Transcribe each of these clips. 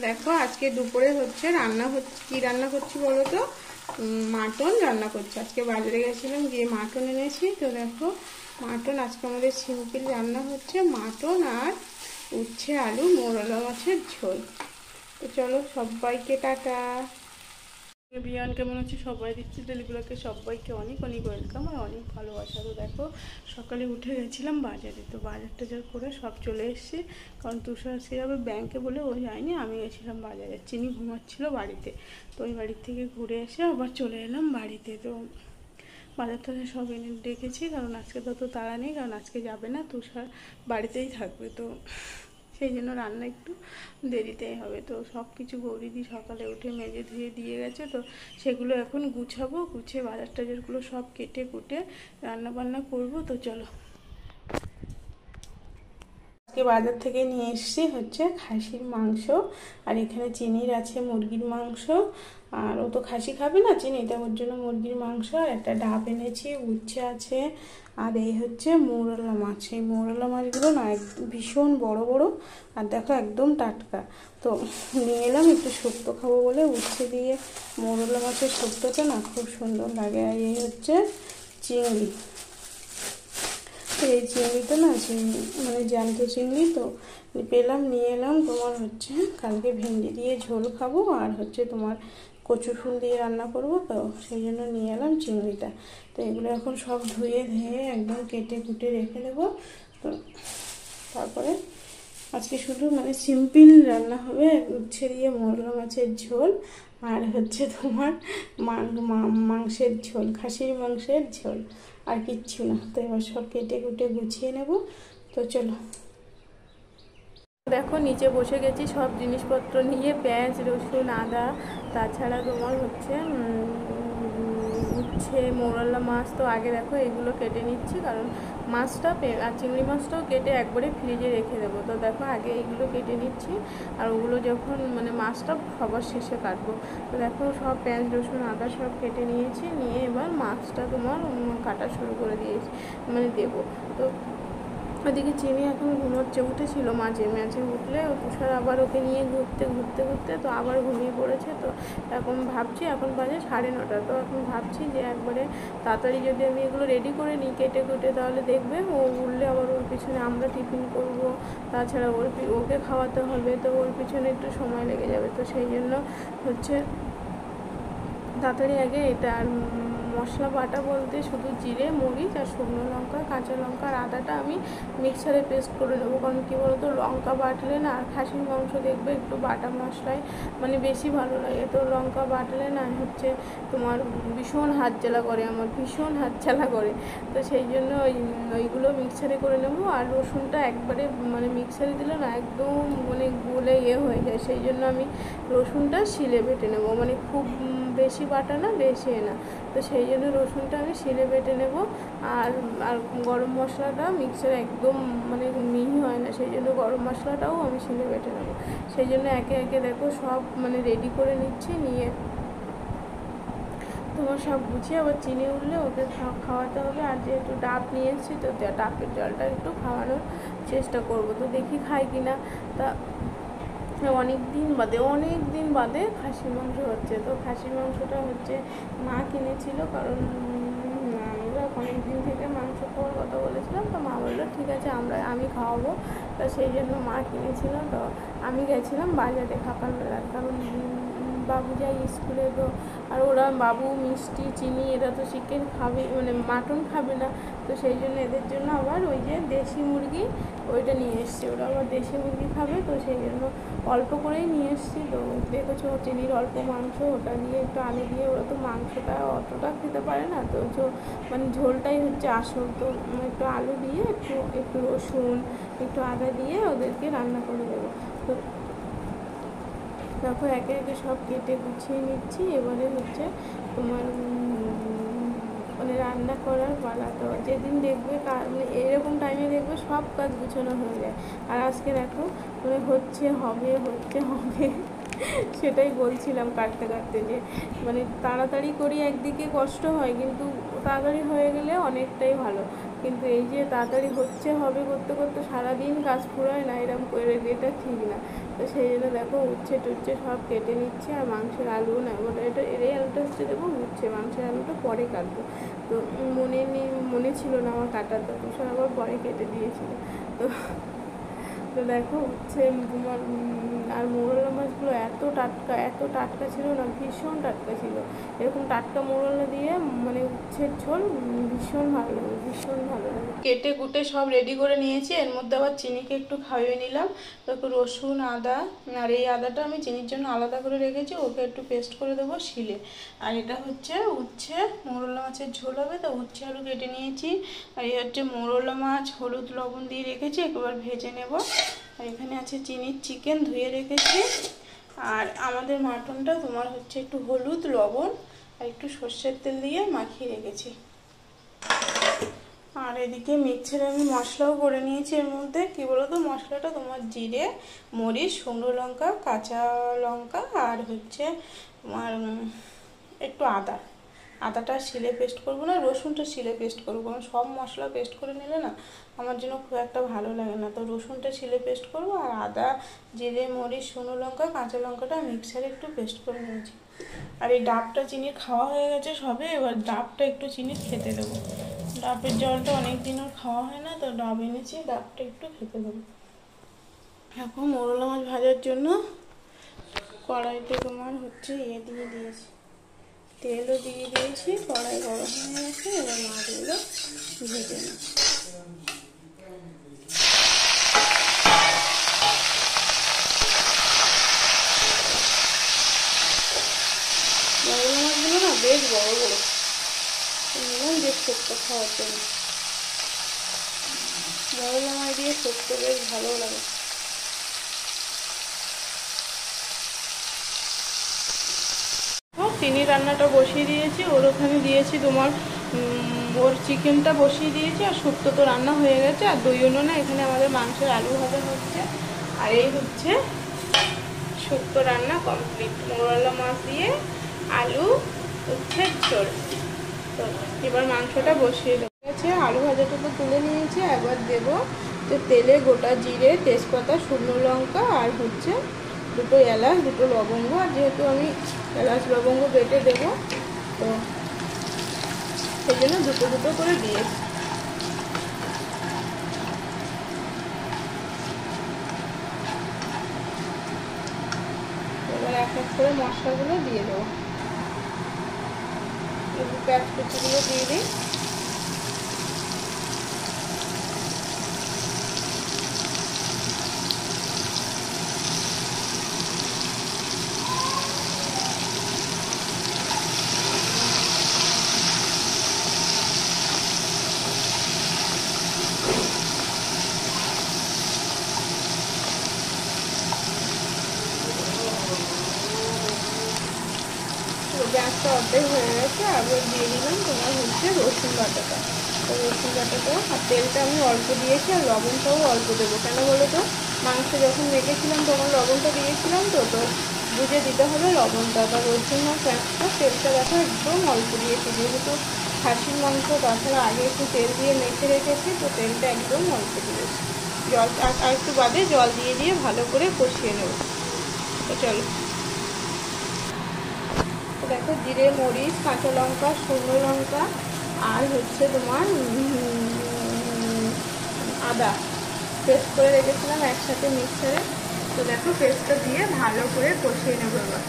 দেখো আজকে দুপুরে হচ্ছে রান্না হচ্ছে, কি রান্না করছি বলো তো? মাটন রান্না করছি। আজকে বাজারে গেছিলাম, গিয়ে মাটন এনেছি। তো দেখো মাটন আজকে আমাদের সিম্পল রান্না হচ্ছে, মাটন আর উচ্ছে আলু মোরলা মাছের ঝোল। তো চলো সবাইকে টাটা। বিয়ান কেমন আছে সবাই? দিচ্ছি ডেলিগুলোকে সবাইকে অনেক অনেক ওয়েলকাম আর অনেক ভালোবাসা। তো দেখো সকালে উঠে গেছিলাম বাজারে, তো বাজার টাজার করে সব চলে এসেছি, কারণ তুষার সেভাবে ব্যাংকে বলে ও যায়নি, আমি গেছিলাম বাজারে। চিনি ঘুমাচ্ছিল বাড়িতে, তো ওই বাড়ির থেকে ঘুরে এসে আবার চলে এলাম বাড়িতে। তো বাজার টাজার সব এনে ডেকেছি, কারণ আজকে তো তাড়া নেই, কারণ আজকে যাবে না, তুষার বাড়িতেই থাকবে। তো সেই জন্য রান্না একটু দেরিতেই হবে। তো সব কিছু গৌরিদি সকালে উঠে মেজে ধুয়ে দিয়ে গেছে, তো সেগুলো এখন গুছাবো, গুছিয়ে বাজার টাজারগুলো সব কেটে কুটে রান্না বান্না করবো। তো চলো, আজকে বাজার থেকে নিয়ে এসেছি হচ্ছে খাসির মাংস, আর এখানে চিনির আছে মুরগির মাংস। আর ও তো খাসি খাবে না চিনিটা, ওর জন্য মুরগির মাংস আর একটা ডাব এনেছি, উচ্ছে আছে, আর এই হচ্ছে মৌরলা মাছ। এই মৌরলা মাছগুলো না ভীষণ বড় বড়, আর দেখো একদম টাটকা। তো নিয়ে এলাম একটু শুক্তো খাবো বলে। উচ্ছে দিয়ে মৌরলা মাছের শুক্তোটা না খুব সুন্দর লাগে। আর এই হচ্ছে চিংড়ি, এই চিংড়িটা না মানে জ্যান্ত চিংড়ি, তো পেলাম নিয়ে এলাম। তোমার হচ্ছে কালকে ভেন্ডি দিয়ে ঝোল খাবো, আর হচ্ছে তোমার কচু ফুল দিয়ে রান্না করবো, তো সেই জন্য নিয়ে এলাম চিংড়িটা। তো এগুলো এখন সব ধুয়ে ধুয়ে একদম কেটে কুটে রেখে দেবো। তো তারপরে আজকে শুধু মানে সিম্পল রান্না হবে, উচ্ছে দিয়ে মোরলা মাছের ঝোল, আর হচ্ছে তোমার মাংসের ঝোল, খাসির মাংসের ঝোল, আর কিচ্ছু না। তো এবার সব কেটে কুটে গুছিয়ে নেব। তো চলো, দেখো নিচে বসে গেছি সব জিনিসপত্র নিয়ে, পেঁয়াজ রসুন আদা, তাছাড়া তোমার হচ্ছে উচ্ছে মৌরলা মাছ। তো আগে দেখো এগুলো কেটে নিচ্ছি, কারণ মাছটা আর চিংড়ি মাছটাও কেটে একবারে ফ্রিজে রেখে দেবো। তো দেখো আগে এইগুলো কেটে নিচ্ছি, আর ওগুলো যখন মানে মাছটা সবার শেষে কাটবো। তো দেখো সব পেঁয়াজ রসুন আদা সব কেটে নিয়েছি, নিয়ে এবার মাছটা তোমার কাটা শুরু করে দিয়েছি, মানে দেবো। তো ওদিকে চিনি এখন ঘুমোচ্ছে, উঠেছিল মাঝে মাঝে, উঠলে তুষার আবার ওকে নিয়ে ঘুরতে ঘুরতে ঘুরতে তো আবার ঘুমিয়ে পড়েছে। তো এখন ভাবছি, এখন বাজে 9:30, তো এখন ভাবছি যে একবারে তাড়াতাড়ি যদি আমি এগুলো রেডি করে নিই কেটে কুটে, তাহলে দেখবে ও উঠলে আবার ওর পিছনে আমরা টিফিন করব, তাছাড়া ওকে খাওয়াতে হবে, তো ওর পিছনে একটু সময় লেগে যাবে। তো সেই জন্য হচ্ছে তাড়াতাড়ি আগে এটা। আর মশলা বাটা বলতে শুধু জিরে মরিচ আর শুকনো লঙ্কা কাঁচা লঙ্কা আর আদাটা আমি মিক্সারে পেস্ট করে নেবো, কারণ কী বলতো লঙ্কা বাটলে না, আর খাসির মাংস দেখবে একটু বাটা মশলায় মানে বেশি ভালো লাগে। তো লঙ্কা বাটলে না হচ্ছে তোমার ভীষণ হাত জ্বালা করে, আমার ভীষণ হাত জ্বালা করে। তো সেই জন্য ওইগুলো মিক্সারে করে নেবো। আর রসুনটা একবারে মানে মিক্সারে দিলে না একদম মানে গলে হয়ে যায়, সেই জন্য আমি রসুনটা শিলে বেটে নেবো, মানে খুব বেশি বাটা না বেশি না। তো সেই জন্য রসুনটা আমি শিলে বেটে নেব। আর আর গরম মশলাটা মিক্সারে একদম মানে মিহি হয় না, সেই জন্য গরম মশলাটাও আমি শিলে বেটে নেব। সেই জন্য একে একে দেখো সব মানে রেডি করে নিচ্ছি, নিয়ে তোমার সব গুছিয়ে আবার চিনি উঠলে ওকে খাওয়াতে হবে। আর যেহেতু ডাব নিয়ে এসেছি, তো ডাবের জলটা একটু খাওয়ানোর চেষ্টা করব, তো দেখি খাই কিনা। তা অনেক দিন বাদে খাসির মাংস হচ্ছে। তো খাসির মাংসটা হচ্ছে মা কিনেছিল, কারণ আমরা অনেক দিন থেকে মাংস খাওয়ার কথা বলেছিলাম, তো মা বললো ঠিক আছে আমি খাওয়াবো। তো সেই জন্য মা কিনেছিল। তো আমি গেছিলাম বাজারে সকালবেলা, কারণ বাবু যায় স্কুলে, তো আর ওরা বাবু মিষ্টি চিনি এরা তো চিকেন খাবে, মানে মাটন খাবে না। তো সেই জন্য এদের জন্য আবার ওই যে দেশি মুরগি ওইটা নিয়ে এসছি, ওরা আবার দেশি মুরগি খাবে, তো সেই জন্য অল্প করেই নিয়ে এসছি। তো দেখেছো চিনির অল্প মাংস, ওটা দিয়ে একটু আলু দিয়ে, ওরা তো মাংসটা অতটা খেতে পারে না, তো মানে ঝোলটাই হচ্ছে আসল। তো একটু আলু দিয়ে একটু রসুন একটু আদা দিয়ে ওদেরকে রান্না করে দেবো। তো দেখো একে একে সব কেটে গুছিয়ে নিচ্ছি। এবারে হচ্ছে তোমার মানে রান্না করার পালা। তো যেদিন দেখবে মানে এরকম টাইমে দেখবে সব কাজ গুছানো হয়ে যায়। আর আজকে দেখো মানে হবে সেটাই বলছিলাম কাটতে কাটতে, যে মানে তাড়াতাড়ি করি একদিকে কষ্ট হয়, কিন্তু তাড়াতাড়ি হয়ে গেলে অনেকটাই ভালো। কিন্তু এই যে তাড়াতাড়ি হবে করতে করতে সারাদিন কাজ ফুরায় না, এরকম করে এটা ঠিক না। তো সেই জন্য দেখো উচ্ছে টুচ্ছে সব কেটে নিচ্ছে। আর মাংসের আলু না, ওটা এই আলুটা হচ্ছে দেবো উচ্ছে, মাংসের আলুটা পরে কাটবো। তো মনে ছিল না আমার কাটার, তো তুষার আবার পরে কেটে দিয়েছিল। তো তো দেখো উচ্ছে তোমার আর মোরলা মাছগুলো এত টাটকা ছিল না, ভীষণ টাটকা ছিল। এরকম টাটকা মোরলা দিয়ে মানে উচ্ছের ঝোল ভীষণ ভালো লাগে, ভীষণ ভালো লাগে। কেটে কুটে সব রেডি করে নিয়েছি। এর মধ্যে আবার চিনিকে একটু খাইয়ে নিলাম। তো একটু রসুন আদা, আর এই আদাটা আমি চিনির জন্য আলাদা করে রেখেছি, ওকে একটু পেস্ট করে দেবো শিলে। আর এটা হচ্ছে উচ্ছে মোরলা মাছের ঝোল হবে, তো উচ্ছে আলু কেটে নিয়েছি। আর এই হচ্ছে মোরলা মাছ হলুদ লবণ দিয়ে রেখেছি, একবার ভেজে নেব। আর এখানে আছে চিনির চিকেন ধুয়ে রেখেছি। আর আমাদের মাটনটা তোমার হচ্ছে একটু হলুদ লবণ আর একটু সর্ষের তেল দিয়ে মাখিয়ে রেখেছি। আর এদিকে মিক্সচারে আমি মশলাও করে নিয়েছি। এর মধ্যে কী বলো তো, মশলাটা তোমার জিরে মরিচ শুকনো লঙ্কা কাঁচা লঙ্কা আর হচ্ছে তোমার একটু আদাটা শিলে পেস্ট করবো না, রসুনটা শিলে পেস্ট করবো। কারণ সব মশলা পেস্ট করে নিলে না আমার জন্য খুব একটা ভালো লাগে না। তো রসুনটা শিলে পেস্ট করবো, আর আদা জিরে মরিচ শুকনো লঙ্কা কাঁচা লঙ্কাটা মিক্সারে একটু পেস্ট করে নিয়েছি। আর এই ডাবটা চিনির খাওয়া হয়ে গেছে সবে, এবার ডাবটা একটু চিনির খেতে দেবো। ডাবের জলটা অনেক দিন আর খাওয়া হয় না, তো ডাব এনেছি, ডাবটা একটু খেতে দেবো। এখন মোরলা মাছ ভাজার জন্য কড়াইতে তোমার হচ্ছে দিয়ে দিয়েছি, তেলও দিয়ে দিয়েছি, কড়াই গরম হয়ে গেছে। এবার মাছগুলো ভেজে নিই। মোরলা মাছগুলো না বেশ বড় বড় নিলাম, বেশ শুক্তো খাওয়ার জন্য। মোরলা মাছ দিয়ে শুক্তো বেশ ভালো লাগে। চিনি রান্নাটা বসিয়ে দিয়েছি, ওর ওখানে দিয়েছি তোমার ওর চিকেনটা বসিয়ে দিয়েছি। আর শুক্তো তো রান্না হয়ে গেছে। আর দই না, এখানে আমাদের মাংসের আলু ভাজা হচ্ছে। আর এই হচ্ছে শুক্তো রান্না কমপ্লিট, মোরলা মাছ দিয়ে আলু হচ্ছে ঝোল। তো এবার মাংসটা বসিয়ে দেওয়া গেছে। আলু ভাজাটা তো তুলে নিয়েছি, একবার দেবো তো তেলে গোটা জিরে তেজপাতা শুকনো লঙ্কা আর হচ্ছে দুটো এলাচ দুটো লবঙ্গ। আর যেহেতু আমি এলাচ লবঙ্গ বেটে দেবো, তো সেই জন্য দুটো করে দিয়েছি। এবার এক এক করে মশলাগুলো দিয়ে দেবো। পেঁয়াজ কুচিগুলো দিয়ে দিই। গ্যাসটা অর্ধেক হয়ে গেছে। আবার দিয়ে দিলাম তোমার হচ্ছে রসুন বাটাটা। তো রসুন বাটাটা আর তেলটা আমি অল্প দিয়েছি, আর লবণটাও অল্প দেবো। কেন বলো তো, মাংস যখন মেখেছিলাম তখন লবণটা দিয়েছিলাম, তো বুঝে দিতে হবে লবণটা। বা রসুন আর পেঁয়াজটা তেলটা দেখো একদম অল্প দিয়েছি, যেহেতু খাসির মাংস তাছাড়া আগে একটু তেল দিয়ে মেখে রেখেছি, তো তেলটা একদম অল্প দিয়েছি। জল আর একটু বাদে জল দিয়ে ভালো করে কষিয়ে নেব। তো চলো, দেখো জিরে মরিচ কাঁচা লঙ্কা শুকনো লঙ্কা আর হচ্ছে তোমার আদা পেস্ট করে রেখেছিলাম একসাথে মিক্সারে। তো দেখো পেস্টটা দিয়ে ভালো করে কষিয়ে নেবো। এবার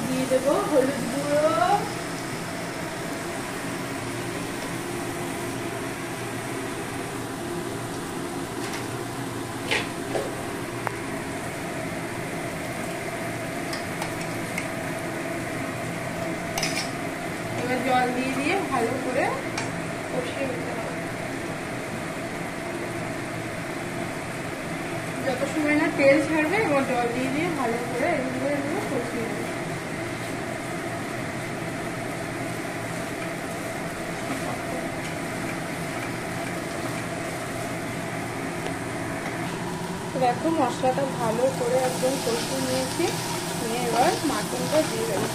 দিয়ে দেবো হলুদ গুঁড়ো, জল দিয়ে ভালো করে কষিয়ে নিতে হবে। যত সময় না তেল ছাড়বে এবার জল দিয়ে ভালো করে এগুলো কষিয়ে নেবে। দেখো মশলাটা ভালো করে একদম কষিয়ে নিয়েছি, নিয়ে এবার মাটনটা দিয়ে দেবো।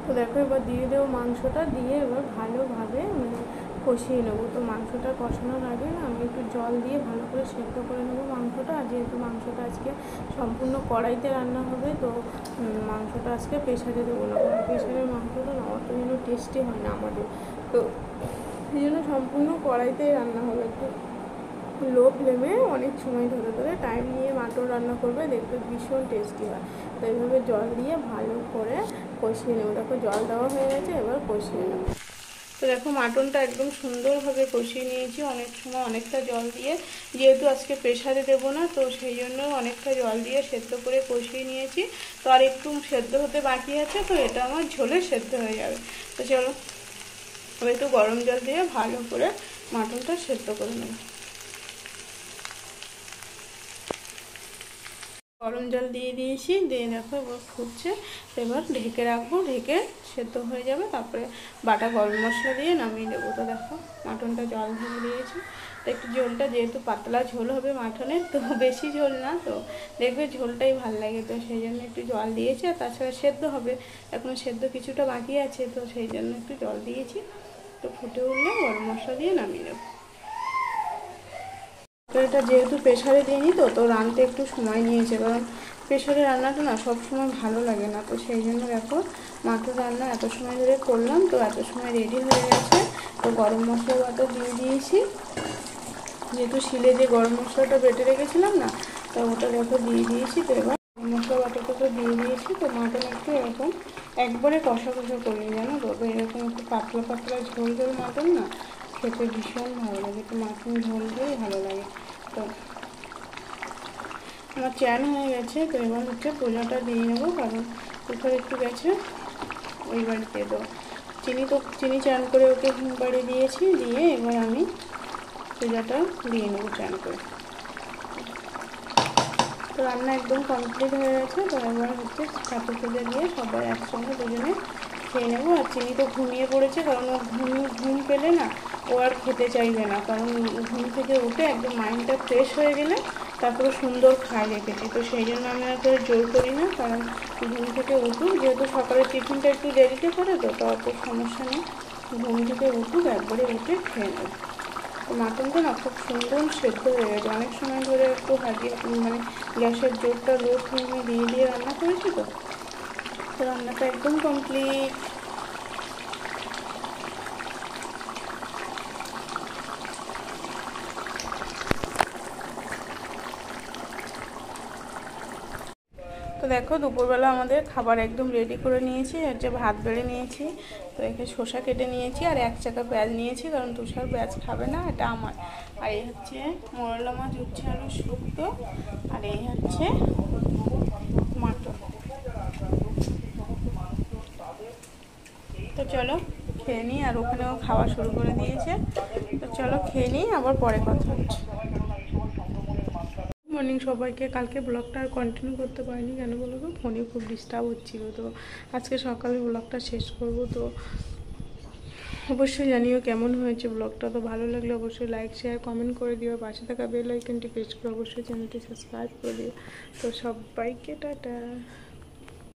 তো দেখো এবার দিয়ে দেবো মাংসটা, দিয়ে এবার ভালোভাবে মানে কষিয়ে নেবো। তো মাংসটা কষানোর আগে না আমি একটু জল দিয়ে ভালো করে সেদ্ধ করে নেবো মাংসটা। আর যেহেতু মাংসটা আজকে সম্পূর্ণ কড়াইতে রান্না হবে, তো মাংসটা আজকে প্রেশারে দেবো না, কারণ প্রেশারের মাংসটা না অত যেন টেস্টি হয় না আমাদের। তো এই জন্য সম্পূর্ণ কড়াইতেই রান্না হবে। একটু লো ফ্লেমে অনেক সময় ধরে ধরে টাইম নিয়ে মাটন রান্না করবে, দেখবে ভীষণ টেস্টি হয়। তো এইভাবে জল দিয়ে ভালো করে কষিয়ে নেবো। দেখো জল দেওয়া হয়ে গেছে, এবার কষিয়ে নেবো। তো দেখো মাটনটা একদম সুন্দরভাবে কষিয়ে নিয়েছি, অনেক সময় অনেকটা জল দিয়ে, যেহেতু আজকে প্রেশারে দেবো না তো সেই জন্য অনেকটা জল দিয়ে সেদ্ধ করে কষিয়ে নিয়েছি। তো আর একটু সেদ্ধ হতে বাকি আছে, তো এটা আমার ঝোলে সেদ্ধ হয়ে যাবে। তো চলো এবার একটু গরম জল দিয়ে ভালো করে মাটনটা সেদ্ধ করে নেব। গরম জল দিয়ে দিয়েছি, দিয়ে দেখো এবার ফুটছে। এবার ঢেকে রাখবো, ঢেকে সেদ্ধ হয়ে যাবে, তারপরে বাটা গরম মশলা দিয়ে নামিয়ে দেবো। তো দেখো মাটনটা জল ধরে দিয়েছি। তো একটু ঝোলটা যেহেতু পাতলা ঝোল হবে মাটনের, তো বেশি ঝোল না, তো দেখবে ঝোলটাই ভাল লাগে, তো সেই জন্য একটু জল দিয়েছি। আর তাছাড়া সেদ্ধ হবে, এখনও সেদ্ধ কিছুটা বাকি আছে, তো সেই জন্য একটু জল দিয়েছি। তো ফুটে উঠলে গরম মশলা দিয়ে নামিয়ে দেবো। এটা যেহেতু প্রেশারে দিইনি, তো রাঁধতে একটু সময় নিয়েছে, কারণ প্রেশারে রান্নাটা না সব সময় ভালো লাগে না। তো সেই জন্য দেখো মাটন রান্না এত সময় ধরে করলাম, তো এত সময় রেডি হয়ে গেছে। তো গরম মশলা বাটা দিয়ে দিয়েছি, যেহেতু শিলে যে গরম মশলাটা বেটে রেখেছিলাম না, তো ওটা দেখো দিয়ে দিয়েছি। তো এবার গরম মশলা বাটাটা তো দিয়ে দিয়েছি। তো মাটন একটু এরকম একবারে কষা কষা করিনি, জানো তো, এরকম একটু পাতলা পাতলা ঝোল ঝোল মাটন না খেতে ভীষণ ভালো লাগে। তো মাটন ঝোল দিয়েই ভালো লাগে। তো আমার চ্যান হয়ে গেছে, তো এবার হচ্ছে পোলাটা দিয়ে নেবো, কারণ কোথাও একটু গেছে ওই বাড়িতে। তো চিনি চান করে ওকে ঘুম পাড়িয়ে দিয়েছি, দিয়ে এবার আমি পোলাটা দিয়ে নেবো চান করে। তো রান্না একদম কমপ্লিট হয়ে গেছে। তো এবার হচ্ছে ছাতু ভেজে দিয়ে সবাই একসঙ্গে দুজনে খেয়ে নেবো। আর চিনি তো ঘুমিয়ে পড়েছে, কারণ ও ঘুম পেলে না ও আর খেতে চাইবে না, কারণ ঘুম থেকে উঠে একদম মাইন্ডটা ফ্রেশ হয়ে গেলে তারপরে সুন্দর খায় রেখেছি। তো সেই জন্য আমি আর করে জোর করি না, কারণ ঘুম থেকে উঠুক, যেহেতু সকালে টিফিনটা একটু দেরিতে করে, তো অত সমস্যা নেই, ঘুম থেকে উঠুক একবারে উঠে খেয়ে নেব। তো মাটনটা না খুব সুন্দর সেদ্ধ হয়ে গেছে, অনেক সময় ধরে একটু হাজিয়ে মানে গ্যাসের জোরটা লো ফ্লেমে দিয়ে রান্না করেছি। তো রান্নাটা একদম কমপ্লিট। তো দেখো দুপুরবেলা আমাদের খাবার একদম রেডি করে নিয়েছি, হচ্ছে ভাত বেড়ে নিয়েছি, তো এখানে শসা কেটে নিয়েছি, আর এক চাকা পেঁয়াজ নিয়েছি, কারণ তুষার পেঁয়াজ খাবে না, এটা আমার। আর এই হচ্ছে মোরলা মাছ, উচ্ছে আলু শুক্তো, আর এই হচ্ছে মাটন। তো চলো খেয়ে নিই, আর ওখানেও খাওয়া শুরু করে দিয়েছে। তো চলো খেয়ে নিই, আবার পরে কথা হচ্ছে। মর্নিং সবাইকে। কালকে ব্লগটা আর কন্টিনিউ করতে পারিনি, কেন বলো তো, ফোনে খুব ডিস্টার্ব হচ্ছিলো। তো আজকে সকালে ব্লগটা শেষ করব। তো অবশ্যই জানিও কেমন হয়েছে ব্লগটা। তো ভালো লাগলে অবশ্যই লাইক শেয়ার কমেন্ট করে দিও, পাশে থাকা বেল আইকনটি প্রেস করে অবশ্যই চ্যানেলটি সাবস্ক্রাইব করে দিও। তো সবাইকে টাটা।